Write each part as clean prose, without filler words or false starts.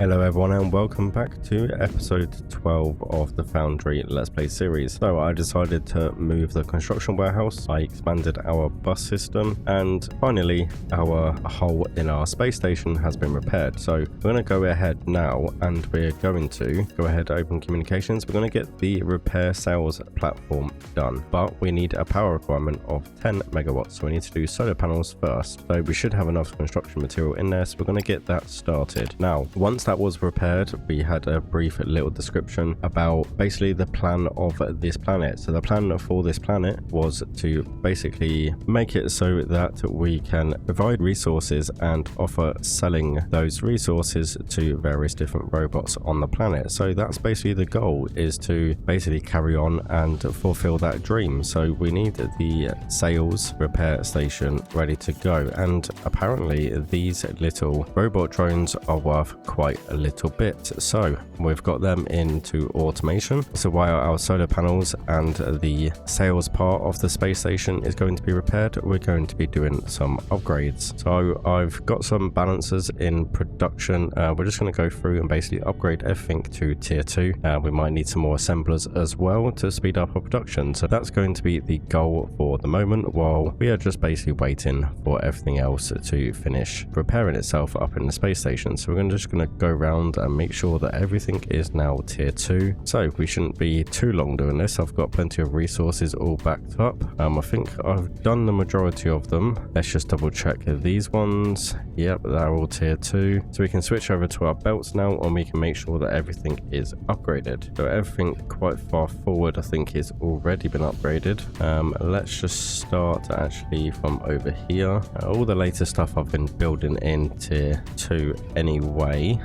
Hello everyone and welcome back to episode 12 of the Foundry Let's Play series. So I decided to move the construction warehouse, I expanded our bus system, and finally our hole in our space station has been repaired. So we're going to go ahead now and we're going to go ahead, open communications. We're going to get the repair sales platform done, but we need a power requirement of 10 megawatts. So we need to do solar panels first. So we should have enough construction material in there, so we're going to get that started. Now, once that was repaired, we had a brief little description about basically the plan of this planet. So the plan for this planet was to basically make it so that we can provide resources and offer selling those resources to various different robots on the planet. So that's basically the goal, is to basically carry on and fulfill that dream. So we need the sales repair station ready to go, and apparently these little robot drones are worth quite a little bit, so we've got them into automation. So while our solar panels and the sales part of the space station is going to be repaired, we're going to be doing some upgrades. So I've got some balancers in production. We're just going to go through and basically upgrade everything to tier 2. We might need some more assemblers as well to speed up our production, so that's going to be the goal for the moment, while we are just basically waiting for everything else to finish preparing itself up in the space station. So we're just going to go around and make sure that everything is now tier 2. So we shouldn't be too long doing this. I've got plenty of resources all backed up. I think I've done the majority of them. Let's just double check these ones. Yep, they're all tier 2. So we can switch over to our belts now and we can make sure that everything is upgraded. So everything quite far forward I think is already been upgraded. Let's just start actually from over here. All the later stuff I've been building in tier 2 anyway.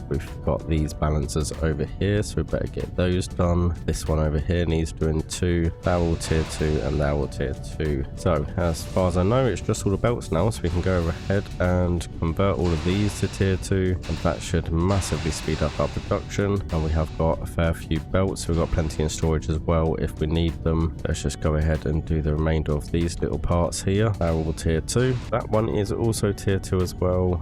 We've got these balancers over here, so we better get those done. This one over here needs doing 2. They're all tier 2 and they're all tier 2. So as far as I know, it's just all the belts now, so we can go ahead and convert all of these to tier 2, and that should massively speed up our production. And we have got a fair few belts, so we've got plenty in storage as well if we need them. Let's just go ahead and do the remainder of these little parts here. They're all tier 2. That one is also tier 2 as well.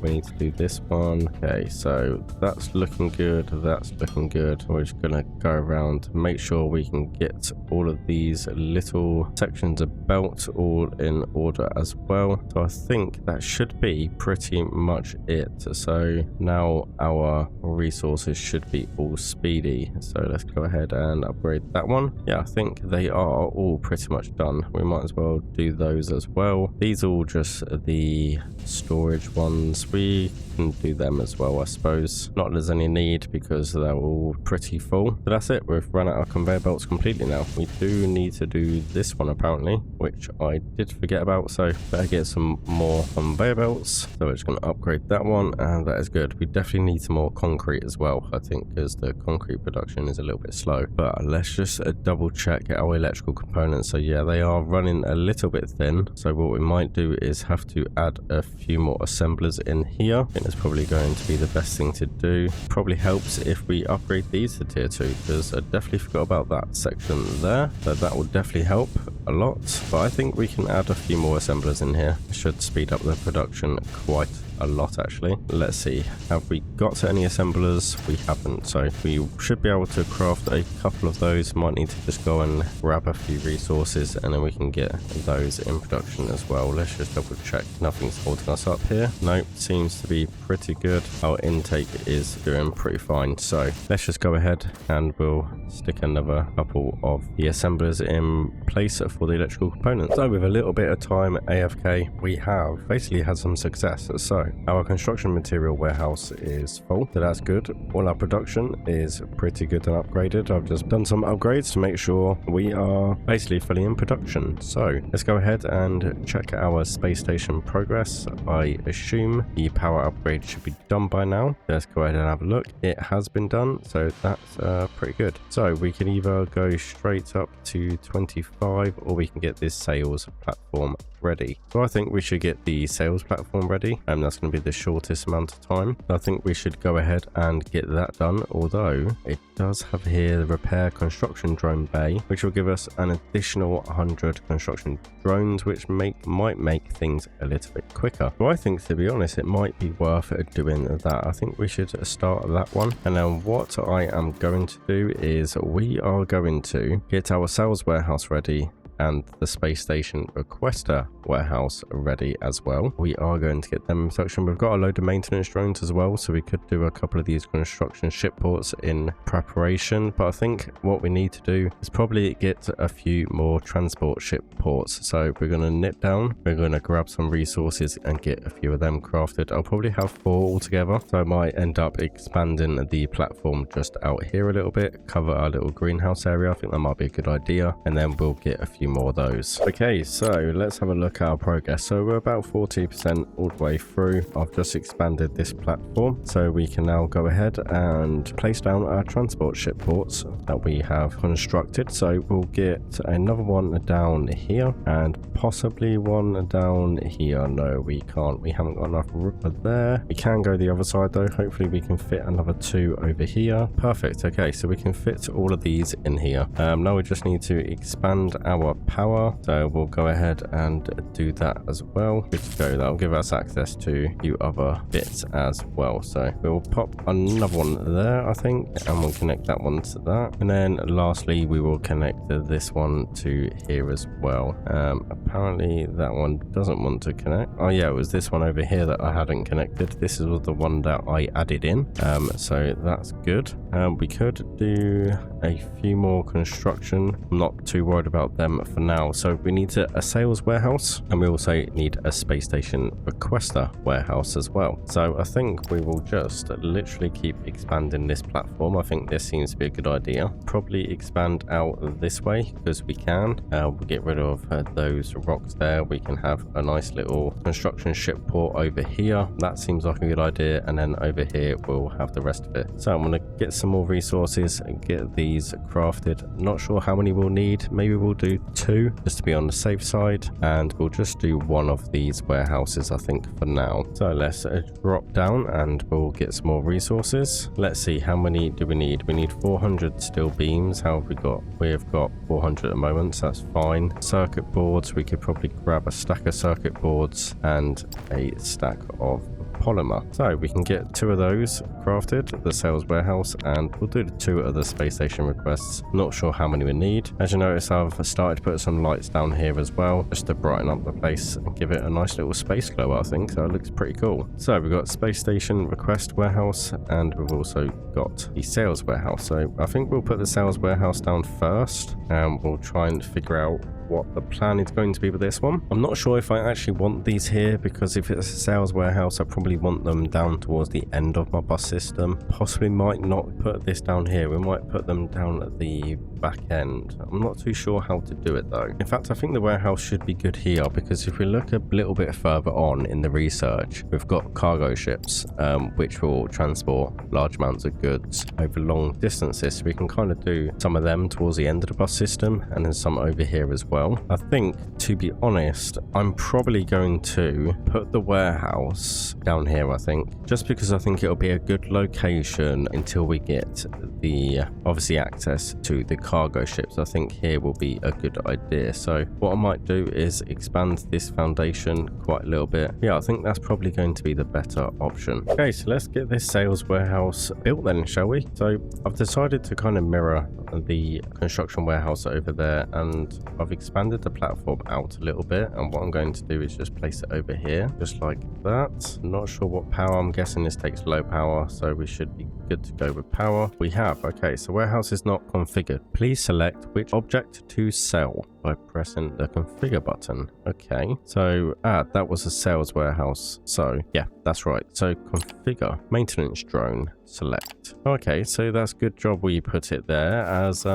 We need to do this one. Okay, so that's looking good, that's looking good. We're just gonna go around, make sure we can get all of these little sections of belt all in order as well. So I think that should be pretty much it. So now our resources should be all speedy. So let's go ahead and upgrade that one. Yeah, I think they are all pretty much done. We might as well do those as well. These are all just the storage ones. We can do them as well, I suppose. Not that there's any need because they're all pretty full. But that's it, we've run out of conveyor belts completely now. We do need to do this one apparently, which I did forget about, so better get some more conveyor belts. So we're just going to upgrade that one, and that is good. We definitely need some more concrete as well, I think, because the concrete production is a little bit slow. But let's just double check our electrical components. So yeah, they are running a little bit thin, so what we might do is have to add a few more assemblers in here. I think it's probably going to be the best thing to do. Probably helps if we upgrade these to tier 2, because I definitely forgot about that section there, but that will definitely help a lot. But I think we can add a few more assemblers in here. It should speed up the production quite a lot actually. Let's see, have we got any assemblers? We haven't, so we should be able to craft a couple of those. Might need to just go and grab a few resources and then we can get those in production as well. Let's just double check nothing's holding us up here. Nope, seems to be pretty good. Our intake is doing pretty fine, so let's just go ahead and we'll stick another couple of the assemblers in place for the electrical components. So with a little bit of time AFK, we have basically had some success. So our construction material warehouse is full, so that's good. All our production is pretty good and upgraded. I've just done some upgrades to make sure we are basically fully in production. So let's go ahead and check our space station progress. I assume the power upgrade should be done by now. Let's go ahead and have a look. It has been done, so that's pretty good. So we can either go straight up to 25 or we can get this sales platform ready. So I think we should get the sales platform ready, and that's that's going to be the shortest amount of time. I think we should go ahead and get that done, although it does have here the repair construction drone bay, which will give us an additional 100 construction drones, which might make things a little bit quicker. So I think, to be honest, it might be worth doing that. I think we should start that one. And then what I am going to do is we are going to get our sales warehouse ready and the space station requester warehouse ready as well. We are going to get them in production. We've got a load of maintenance drones as well, so we could do a couple of these construction ship ports in preparation, but I think what we need to do is probably get a few more transport ship ports. So we're going to nip down, we're going to grab some resources and get a few of them crafted. I'll probably have 4 altogether, so I might end up expanding the platform just out here a little bit, cover our little greenhouse area. I think that might be a good idea, and then we'll get a few more of those. Okay, so let's have a look at our progress. So we're about 40% all the way through. I've just expanded this platform, so we can now go ahead and place down our transport ship ports that we have constructed. So we'll get another one down here and possibly one down here. No, we can't. We haven't got enough room there. We can go the other side though. Hopefully we can fit another 2 over here. Perfect. Okay, so we can fit all of these in here. Now we just need to expand our power, so we'll go ahead and do that as well. Good to go. That'll give us access to a few other bits as well. So we'll pop another one there, I think, and we'll connect that one to that, and then lastly we will connect this one to here as well. Apparently that one doesn't want to connect. Oh yeah, it was this one over here that I hadn't connected. This is the one that I added in, so that's good. We could do a few more construction. I'm not too worried about them for now. So we need a sales warehouse, and we also need a space station requester warehouse as well. So I think we will just literally keep expanding this platform. I think this seems to be a good idea. Probably expand out this way because we can. We'll get rid of those rocks there. We can have a nice little construction ship port over here. That seems like a good idea, and then over here we'll have the rest of it. So I'm going to get some more resources and get these crafted. Not sure how many we'll need. Maybe we'll do 2 just to be on the safe side, and we'll just do 1 of these warehouses I think for now. So let's drop down and we'll get some more resources. Let's see, how many do we need? We need 400 steel beams. How have we got? We have got 400 at the moment, so that's fine. Circuit boards, we could probably grab a stack of circuit boards and a stack of polymer. So we can get 2 of those crafted, the sales warehouse, and we'll do the 2 of the space station requests. Not sure how many we need. As you notice, I've started to put some lights down here as well, just to brighten up the place and give it a nice little space glow, I think. So it looks pretty cool. So we've got space station request warehouse, and we've also got the sales warehouse. So I think we'll put the sales warehouse down first, and we'll try and figure out what the plan is going to be with this one. I'm not sure if I actually want these here, because if it's a sales warehouse I probably want them down towards the end of my bus system. Possibly might not put this down here. We might put them down at the back end. I'm not too sure how to do it though. In fact, I think the warehouse should be good here, because if we look a little bit further on in the research, we've got cargo ships which will transport large amounts of goods over long distances. So we can kind of do some of them towards the end of the bus system, and then some over here as well. I think, to be honest, I'm probably going to put the warehouse down here, I think, just because I think it'll be a good location until we get the obviously access to the cargo ships. I think here will be a good idea. So what I might do is expand this foundation quite a little bit. Yeah, I think that's probably going to be the better option. Okay, so let's get this sales warehouse built then, shall we? So I've decided to kind of mirror the construction warehouse over there, and I've expanded the platform out a little bit, and what I'm going to do is just place it over here just like that. Not sure what power. I'm guessing this takes low power, so we should be good to go with power. We have. Okay, so warehouse is not configured. Please select which object to sell by pressing the configure button. Okay, so that was a sales warehouse, so yeah, that's right. So configure maintenance drone select. Okay, so that's good job we put it there, as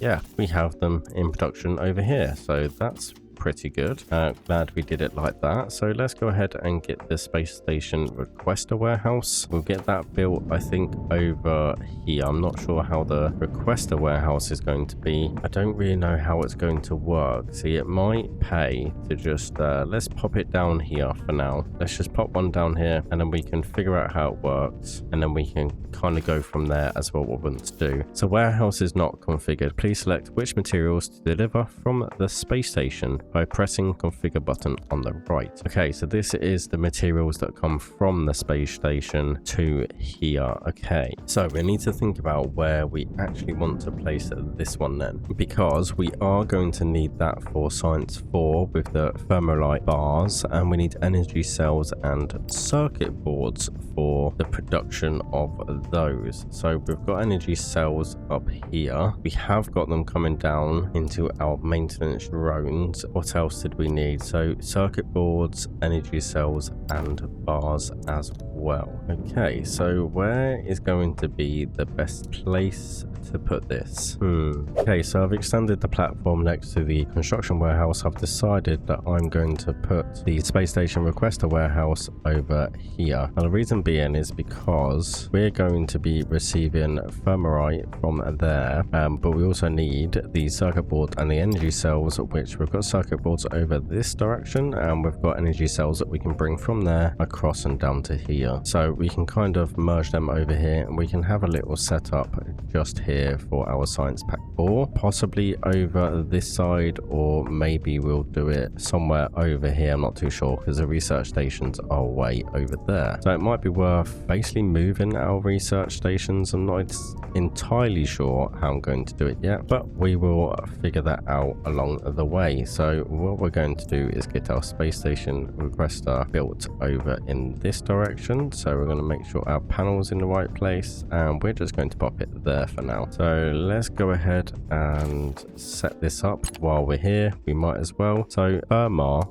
yeah, we have them in production over here, so that's pretty good. Glad we did it like that. So let's go ahead and get the space station requester warehouse. We'll get that built, I think, over here. I'm not sure how the requester warehouse is going to be. I don't really know how it's going to work. See, it might pay to just let's pop it down here for now. Let's just pop one down here, and then we can figure out how it works, and then we can kind of go from there as well what we want to do. So warehouse is not configured. Please select which materials to deliver from the space station by pressing configure button on the right. Okay, so this is the materials that come from the space station to here. Okay, so we need to think about where we actually want to place this one then, because we are going to need that for science 4 with the thermolite bars, and we need energy cells and circuit boards for the production of those. So we've got energy cells up here. We have got them coming down into our maintenance drones. What else did we need? So circuit boards, energy cells, and bars as well. Okay, so where is going to be the best place to put this? Okay, so I've extended the platform next to the construction warehouse. I've decided that I'm going to put the space station requester warehouse over here. Now the reason being is because we're going to be receiving thermite from there, but we also need the circuit board and the energy cells, which we've got circuit boards over this direction, and we've got energy cells that we can bring from there across and down to here. So we can kind of merge them over here, and we can have a little setup just here for our science pack 4, possibly over this side, or maybe we'll do it somewhere over here. I'm not too sure because the research stations are way over there. So it might be worth basically moving our research stations. I'm not entirely sure how I'm going to do it yet, but we will figure that out along the way. So what we're going to do is get our space station requester built over in this direction. So we're going to make sure our panel's in the right place, and we're just going to pop it there for now. So let's go ahead and set this up while we're here. We might as well. So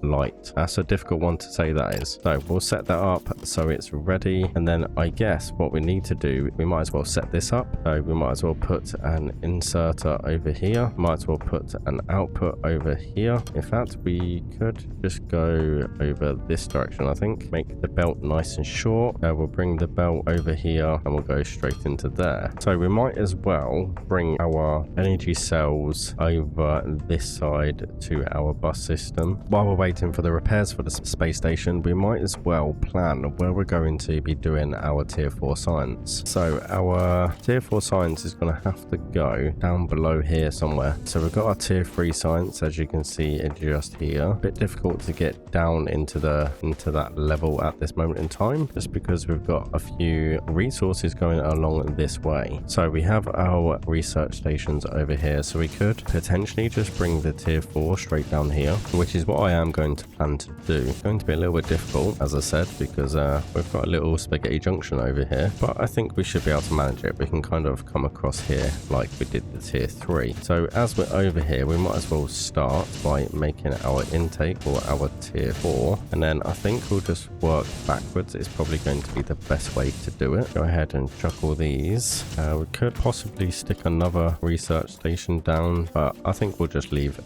light, that's a difficult one to say, that is. So we'll set that up so it's ready, and then I guess what we need to do, we might as well set this up. So we might as well put an inserter over here, might as well put an output over here. In fact, we could just go over this direction. I think make the belt nice and short. We'll bring the belt over here, and we'll go straight into there. So we might as well bring our energy cells over this side to our bus system. While we're waiting for the repairs for the space station, we might as well plan where we're going to be doing our tier 4 science. So our tier 4 science is going to have to go down below here somewhere. So we've got our tier 3 science, as you can see, it's just here. A bit difficult to get down into that level at this moment in time, just because we've got a few resources going along this way. So we have our research stations over here, so we could potentially just bring the tier 4 straight down here, which is what I am going to plan to do. It's going to be a little bit difficult, as I said, because we've got a little spaghetti junction over here, but I think we should be able to manage it. We can kind of come across here like we did the tier 3. So as we're over here, we might as well start by making our intake for our tier 4, and then I think we'll just work backwards. It's probably going to be the best way to do it. Go ahead and chuck all these. We could possibly stick another research station down, but I think we'll just leave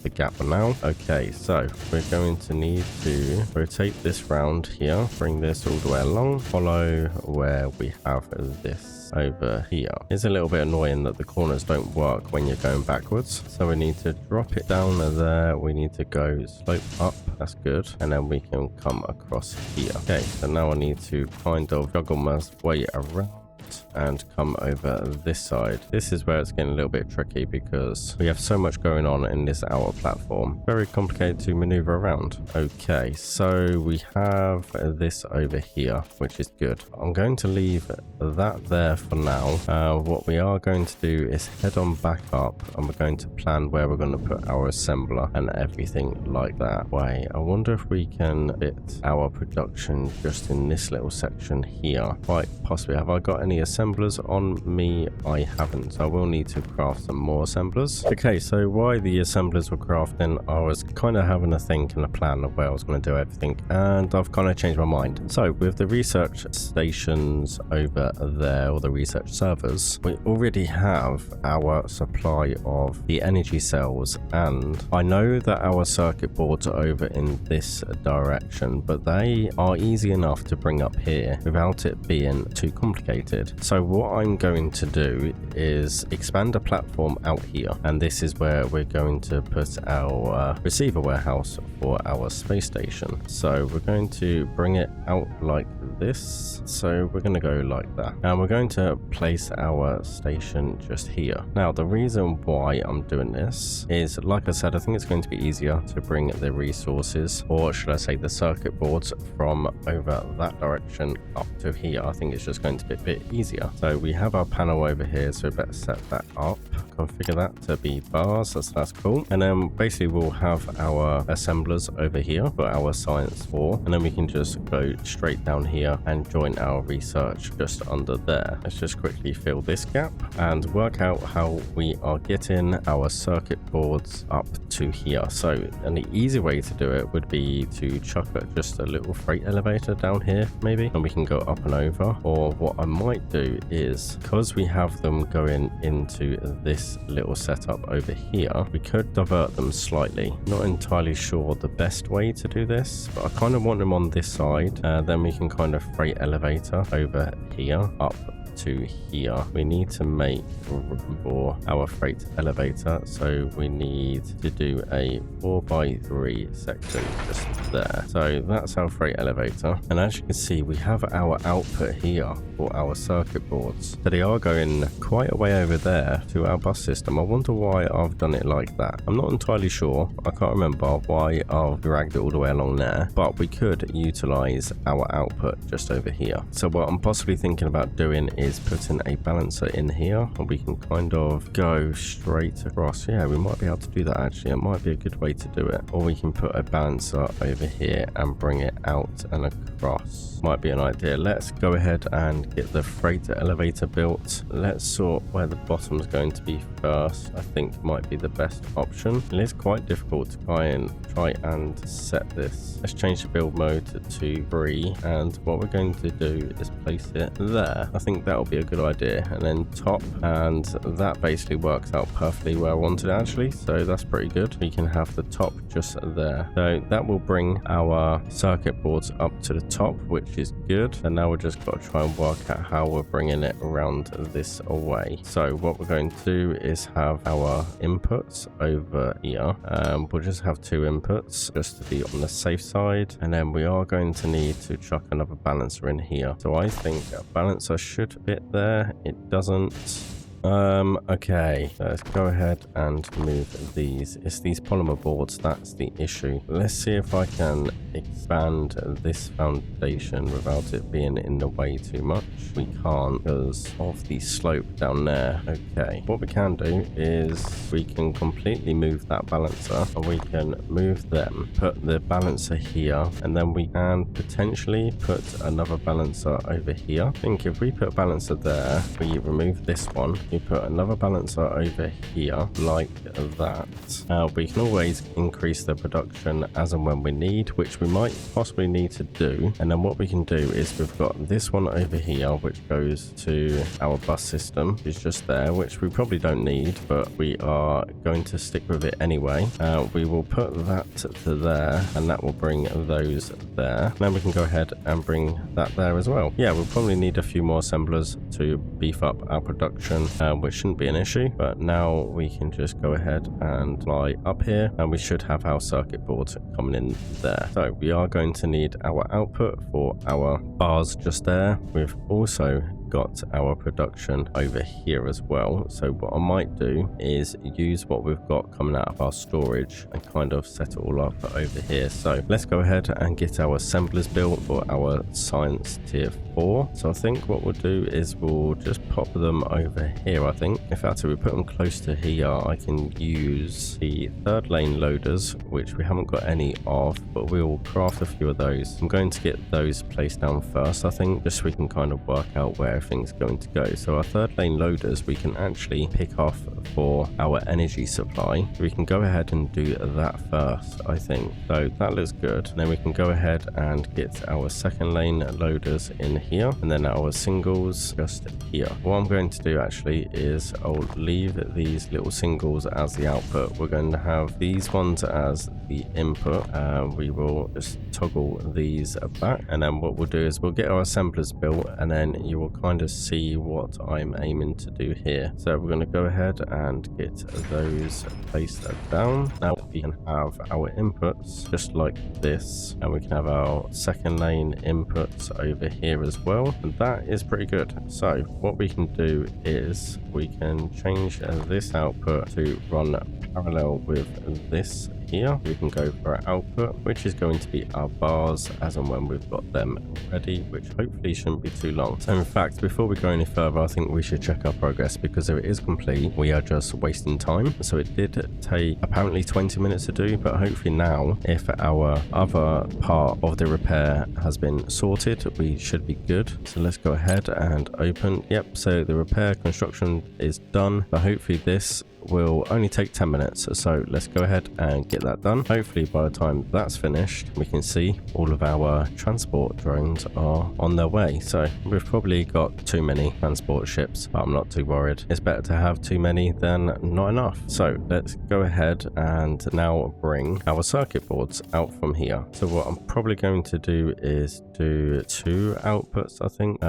the gap for now. Okay, so we're going to need to rotate this round here, bring this all the way along, follow where we have this over here. It's a little bit annoying that the corners don't work when you're going backwards, so we need to drop it down there. We need to go slope up, that's good, and then we can come across here. Okay, so now I need to kind of juggle my way around and come over this side. This is where it's getting a little bit tricky because we have so much going on in this outer platform. Very complicated to maneuver around. Okay, so we have this over here, which is good. I'm going to leave that there for now. What we are going to do is head on back up, and we're going to plan where we're going to put our assembler and everything like that. Wait, I wonder if we can fit our production just in this little section here. Quite possibly. Have I got any any assemblers on me? I haven't, so I will need to craft some more assemblers. Okay, so while the assemblers were crafting, I was kind of having a think and a plan of where I was going to do everything, and I've kind of changed my mind. So with the research stations over there, or the research servers, we already have our supply of the energy cells, and I know that our circuit boards are over in this direction, but they are easy enough to bring up here without it being too complicated. So what I'm going to do is expand a platform out here, and this is where we're going to put our receiver warehouse for our space station. So we're going to bring it out like this. So we're going to go like that, and we're going to place our station just here. Now the reason why I'm doing this is, like I said, I think it's going to be easier to bring the resources, or should I say the circuit boards, from over that direction up to here. I think it's just going to be a bit easier. So we have our panel over here, so we better set that up, configure that to be bars. That's cool. And then basically we'll have our assemblers over here for our science 4, and then we can just go straight down here and join our research just under there. Let's just quickly fill this gap and work out how we are getting our circuit boards up to here. So, and the easy way to do it would be to chuck just a little freight elevator down here maybe, and we can go up and over. Or what I might do is, because we have them going into this little setup over here, we could divert them slightly. Not entirely sure the best way to do this, but I kind of want them on this side. Then we can kind of freight elevator over here up to here. We need to make room for our freight elevator, so we need to do a 4x3 section just there. So that's our freight elevator, and as you can see, we have our output here for our circuit boards. So they are going quite a way over there to our bus system. I wonder why I've done it like that. I'm not entirely sure. I can't remember why I've dragged it all the way along there, but we could utilize our output just over here. So what I'm possibly thinking about doing is putting a balancer in here, and we can kind of go straight across. Yeah, we might be able to do that actually. It might be a good way to do it. Or we can put a balancer over here and bring it out and across. Might be an idea. Let's go ahead and get the freight elevator built. Let's sort where the bottom's going to be first. I think might be the best option. It is quite difficult to try and set this. Let's change the build mode to 3, and what we're going to do is place it there. I think that'll be a good idea. And then top, and that basically works out perfectly where I wanted it actually, so that's pretty good. We can have the top just there, so that will bring our circuit boards up to the top, which is good. And now we're just got to try and work out how we're bringing it around this away. So what we're going to do is have our inputs over here. We'll just have 2 inputs just to be on the safe side, and then we are going to need to chuck another balancer in here. So I think a balancer should fit there. It doesn't. Okay, let's go ahead and move these. It's these polymer boards, that's the issue. Let's see if I can expand this foundation without it being in the way too much. We can't because of the slope down there. Okay, what we can do is we can completely move that balancer, and we can move them, put the balancer here, and then we can potentially put another balancer over here. I think if we put a balancer there, we remove this one, we put another balancer over here like that. We can always increase the production as and when we need, which we might possibly need to do. And then what we can do is we've got this one over here which goes to our bus system, is just there, which we probably don't need, but we are going to stick with it anyway. We will put that to there, and that will bring those there. Then we can go ahead and bring that there as well. Yeah, we'll probably need a few more assemblers to beef up our production, which shouldn't be an issue. But now we can just go ahead and fly up here, and we should have our circuit boards coming in there. So we are going to need our output for our bars just there. We've also got our production over here as well. So what I might do is use what we've got coming out of our storage and kind of set it all up over here. So let's go ahead and get our assemblers built for our science tier 4. So I think what we'll do is we'll just pop them over here. I think in fact if we put them close to here, I can use the 3rd lane loaders, which we haven't got any of, but we'll craft a few of those. I'm going to get those placed down first, I think, just so we can kind of work out where everything's going to go. So our third lane loaders we can actually pick off for our energy supply. We can go ahead and do that first, I think. So that looks good. And then we can go ahead and get our second lane loaders in here, and then our singles just here. What I'm going to do actually is I'll leave these little singles as the output. We're going to have these ones as the input. We will just toggle these back, and then what we'll do is we'll get our assemblers built, and then you will kind of see what I'm aiming to do here. So we're going to go ahead and get those placed down. Now we can have our inputs just like this, and we can have our second lane inputs over here as well, and that is pretty good. So what we can do is we can change this output to run parallel with this here. We can go for our output, which is going to be our bars as and when we've got them ready, which hopefully shouldn't be too long. So in fact, before we go any further, I think we should check our progress, because if it is complete, we are just wasting time. So it did take apparently 20 minutes to do, but hopefully now, if our other part of the repair has been sorted, we should be good. So let's go ahead and open. Yep, so the repair construction is done, but hopefully this will only take 10 minutes. So let's go ahead and get that done. Hopefully by the time that's finished, we can see all of our transport drones are on their way. So we've probably got too many transport ships, but I'm not too worried. It's better to have too many than not enough. So let's go ahead and now bring our circuit boards out from here. So what I'm probably going to do is do 2 outputs, I think.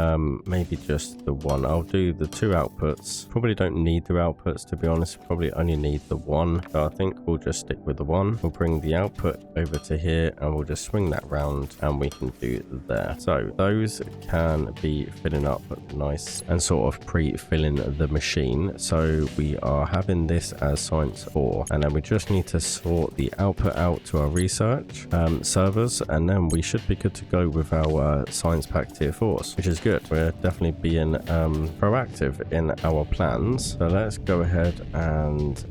Maybe just the one. I'll do the 2 outputs. Probably don't need the outputs, to be honest. Probably only need the 1, so I think we'll just stick with the 1. We'll bring the output over to here, and we'll just swing that round, and we can do there. So those can be filling up nice and sort of pre-filling the machine. So we are having this as science 4, and then we just need to sort the output out to our research servers, and then we should be good to go with our science pack tier 4s, which is good. We're definitely being proactive in our plans. So let's go ahead and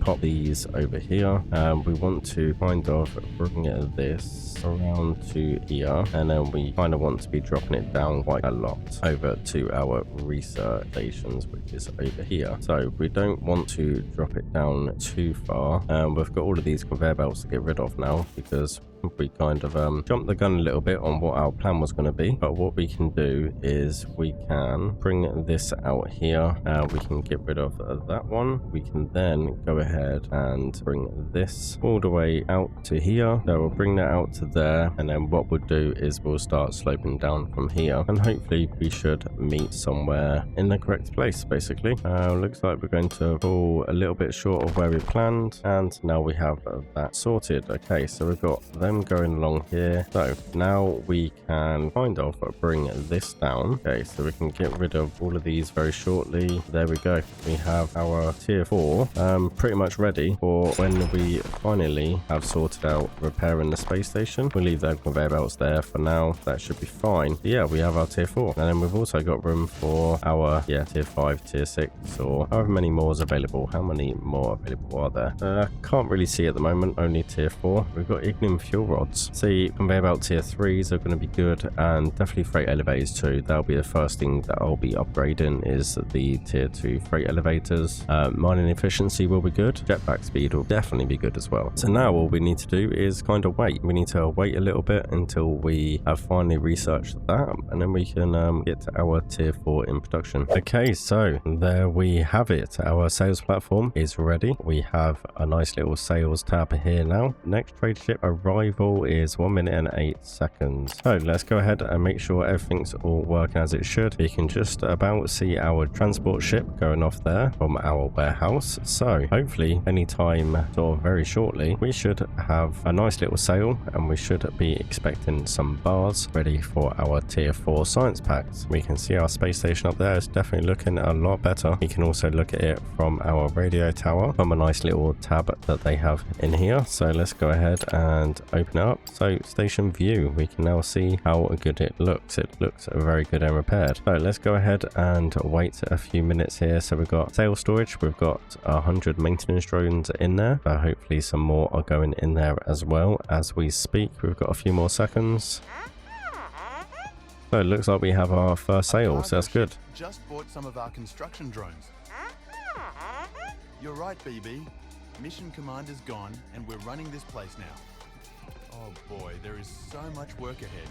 pop these over here. We want to kind of bring this around to here, and then we kind of want to be dropping it down quite a lot over to our research stations, which is over here. So we don't want to drop it down too far. We've got all of these conveyor belts to get rid of now, because we kind of jumped the gun a little bit on what our plan was going to be. But what we can do is we can bring this out here. We can get rid of that one. We can then go ahead and bring this all the way out to here. So we'll bring that out to there, and then what we'll do is we'll start sloping down from here, and hopefully we should meet somewhere in the correct place. Basically looks like we're going to fall a little bit short of where we planned, and now we have that sorted. Okay, so we've got them going along here. So now we can kind of bring this down. Okay, so we can get rid of all of these very shortly. There we go. We have our tier 4 pretty much ready for when we finally have sorted out repairing the space station. We'll leave the conveyor belts there for now. That should be fine. Yeah, we have our tier 4, and then we've also got room for our tier 5, tier 6, or however many more is available. How many more available are there? Can't really see at the moment. Only tier 4. We've got ignium fuel rods. See, conveyor belt tier 3s are going to be good, and definitely freight elevators too. That'll be the first thing that I'll be upgrading, is the tier 2 freight elevators. Mining efficiency will be good. Jetpack speed will definitely be good as well. So now all we need to do is kind of wait. We need to wait a little bit until we have finally researched that, and then we can get to our tier 4 in production. Okay, so there we have it. Our sales platform is ready. We have a nice little sales tab here now. Next trade ship arrival is 1 minute and 8 seconds. So let's go ahead and make sure everything's all working as it should. You can just about see our transport ship going off there from our warehouse. So hopefully anytime sort of very shortly, we should have a nice little sale, and we should be expecting some bars ready for our tier 4 science packs. We can see our space station up there. It's definitely looking a lot better. You can also look at it from our radio tower from a nice little tab that they have in here. So let's go ahead and open it up. So station view, we can now see how good it looks. It looks very good and repaired. So let's go ahead and wait a few minutes here. So we've got sales storage. We've got 100 maintenance drones in there. So hopefully some more are going in there as well as we speak. We've got a few more seconds. So it looks like we have our first sale, so that's good. Just bought some of our construction drones. You're right, BB. Mission Commander's gone, and we're running this place now. Oh boy, there is so much work ahead.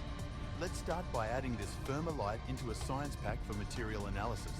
Let's start by adding this Thermalite into a science pack for material analysis.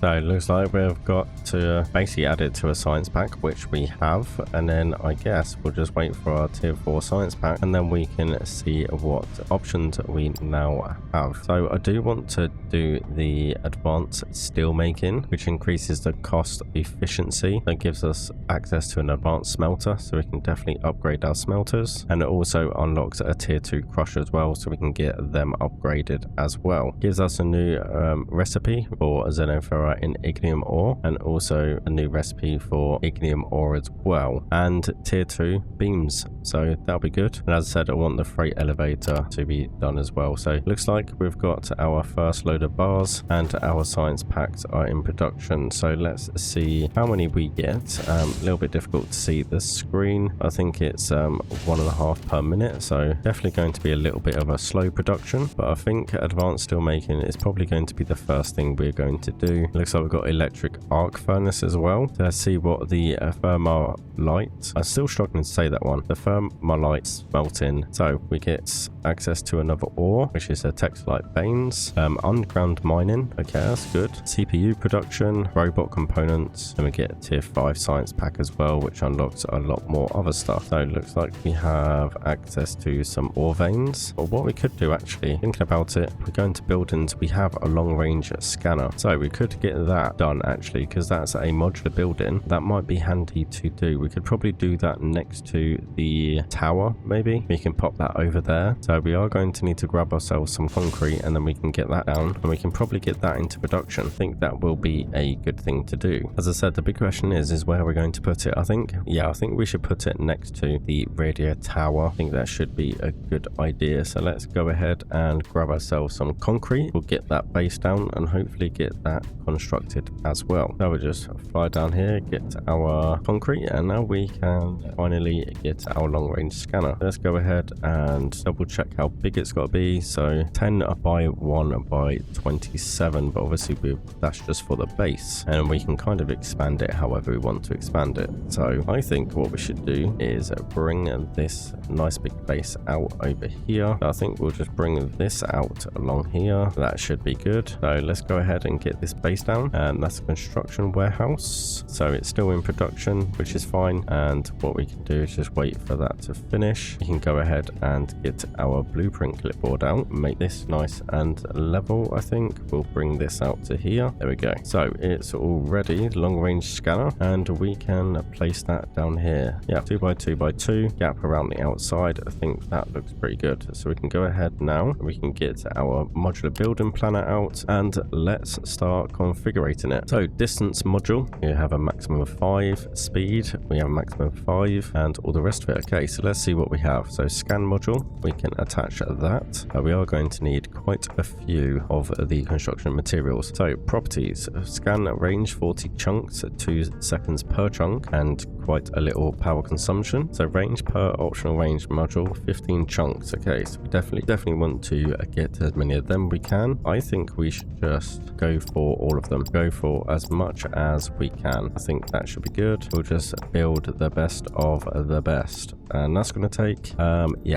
So it looks like we've got to basically add it to a science pack, which we have, and then I guess we'll just wait for our tier 4 science pack, and then we can see what options we now have. So I do want to do the advanced steel making, which increases the cost efficiency. That gives us access to an advanced smelter, so we can definitely upgrade our smelters, and it also unlocks a tier 2 crusher as well, so we can get them upgraded as well. Gives us a new recipe for xenoferrite in ignium ore, and also a new recipe for ignium ore as well, and tier 2 beams, so that'll be good. And as I said, I want the freight elevator to be done as well. So it looks like we've got our first load of bars, and our science packs are in production. So let's see how many we get. A little bit difficult to see the screen. I think it's 1.5 per minute, so definitely going to be a little bit of a slow production, but I think advanced steel making is probably going to be the first thing we're going to do. Looks like we've got electric arc furnace as well. So let's see what the Thermalite. I'm still struggling to say that one. The Thermalite smelting. So we get access to another ore, which is a textile veins. Underground mining. Okay, that's good. CPU production, robot components, and we get a tier 5 science pack as well, which unlocks a lot more other stuff. So it looks like we have access to some ore veins. Or what we could do, actually, thinking about it, we're going to buildings. We have a long range scanner, so we could get that done actually, because that's a modular building. That might be handy to do. We could probably do that next to the tower. Maybe we can pop that over there. So we are going to need to grab ourselves some concrete, and then we can get that down, and we can probably get that into production. I think that will be a good thing to do. As I said, the big question is where we're going to put it. I think we should put it next to the radio tower. I think that should be a good idea. So let's go ahead and grab ourselves some concrete. We'll get that base down and hopefully get that constructed as well. Now we'll just fly down here, get our concrete, and now we can finally get our long range scanner. Let's go ahead and double check how big it's got to be. So 10 by 1 by 27, but obviously that's just for the base, and we can kind of expand it however we want to expand it. So I think what we should do is bring this nice big base out over here. I think we'll just bring this out along here. That should be good. So let's go ahead and get this base down, and that's a construction warehouse. So it's still in production, which is fine, and what we can do is just wait for that to finish. We can go ahead and get our blueprint clipboard out, make this nice and level. I think we'll bring this out to here. There we go. So it's already long range scanner, and we can place that down here. Yeah, 2 by 2 by 2 gap around the outside. I think that looks pretty good. So we can go ahead now, we can get our modular building planner out, and let's start configuring it. So distance module, we have a maximum of 5, speed we have a maximum of 5, and all the rest of it. Okay, so let's see what we have. So scan module, we can attach that. We are going to need quite a few of the construction materials. So properties, scan range 40 chunks, 2 seconds per chunk, and quite a little power consumption. So range per optional range module, 15 chunks. Okay, so we definitely want to get as many of them we can. I think we should just go for all of them. Go for as much as we can. I think that should be good. We'll just build the best of the best, and that's going to take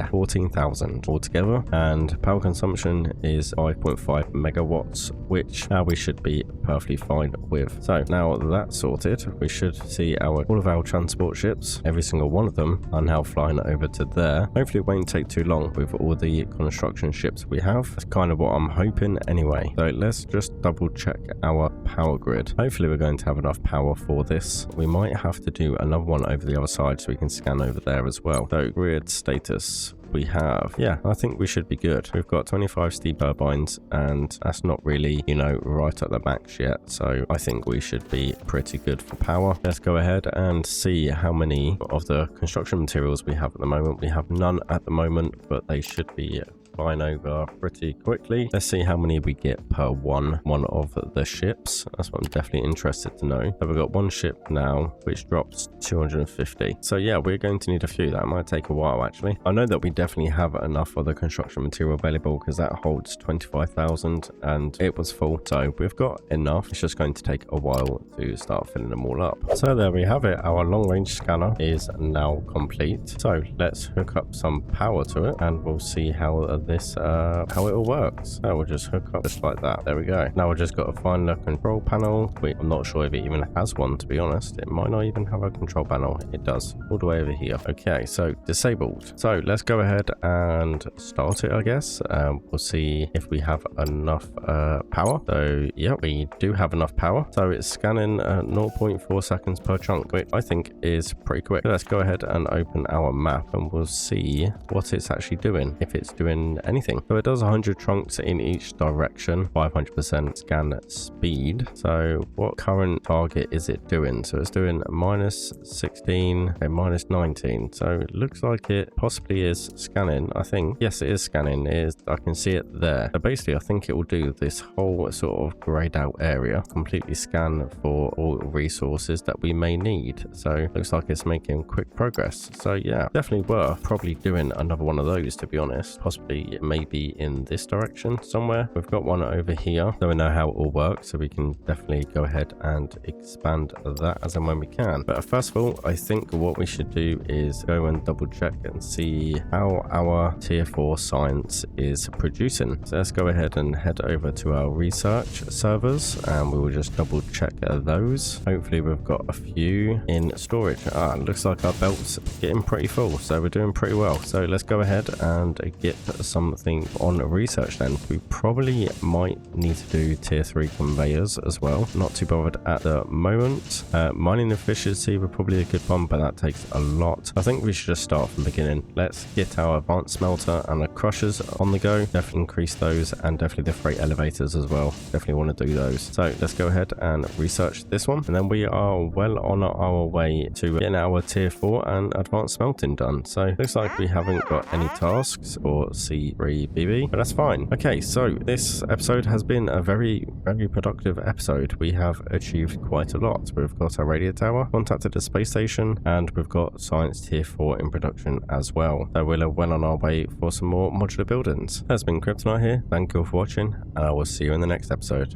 14,000 altogether, and power consumption is 5.5 megawatts, which now we should be perfectly fine with. So now that's sorted, we should see all of our transport ships, every single one of them, are now flying over to there. Hopefully it won't take too long with all the construction ships we have. That's kind of what I'm hoping anyway. So let's just double check our power grid. Hopefully we're going to have enough power for this. We might have to do another one over the other side so we can scan over there as well. So grid status, we have, I think we should be good. We've got 25 steam turbines, and that's not really, right at the max yet. So I think we should be pretty good for power. Let's go ahead and see how many of the construction materials we have at the moment. We have none at the moment, but they should be flying over pretty quickly. Let's see how many we get per one of the ships. That's what I'm definitely interested to know. So we've got one ship now, which drops 250. So yeah, we're going to need a few. That might take a while, actually. I know that we definitely have enough of the construction material available because that holds 25,000 and it was full. So we've got enough. It's just going to take a while to start filling them all up. So there we have it. Our long range scanner is now complete. So let's hook up some power to it and we'll see how how it all works. So we'll just hook up just like that. There we go. Now we've just got to find the control panel. I'm not sure if it even has one, to be honest. It might not even have a control panel. It does, all the way over here. Okay, so disabled. So let's go ahead and start it, I guess. We'll see if we have enough power. So yeah, we do have enough power. So it's scanning 0.4 seconds per chunk, which I think is pretty quick. So let's go ahead and open our map and we'll see what it's actually doing, if it's doing anything. So it does 100 chunks in each direction, 500% scan speed. So what current target is it doing? So it's doing minus 16 and minus 19. So it looks like it possibly is scanning. I think, yes, it is scanning. I can see it there. So basically, I think it will do this whole sort of grayed out area, completely scan for all resources that we may need. So it looks like it's making quick progress. So yeah, definitely worth probably doing another one of those, to be honest. Possibly maybe in this direction somewhere. We've got one over here, so we know how it all works. So we can definitely go ahead and expand that as and when we can. But first of all, I think what we should do is go and double check and see how our tier 4 science is producing. So let's go ahead and head over to our research servers and we will just double check those. Hopefully we've got a few in storage. Looks like our belt's getting pretty full, so we're doing pretty well. So let's go ahead and get something on research then. We probably might need to do tier 3 conveyors as well. Not too bothered at the moment. Mining efficiency would probably be a good one, but that takes a lot. I think we should just start from the beginning. Let's get our advanced smelter and the crushers on the go. Definitely increase those, and definitely the freight elevators as well. Definitely want to do those. So let's go ahead and research this one, and then we are well on our way to getting our tier 4 and advanced smelting done. So looks like we haven't got any tasks or C3BB, but that's fine. Okay, so this episode has been a very productive episode. We have achieved quite a lot. We've got our radio tower, contacted the space station, and we've got science tier 4 in production as well. So we're well on our way for some more modular buildings. That's been Kryptonite here. Thank you all for watching, and I will see you in the next episode.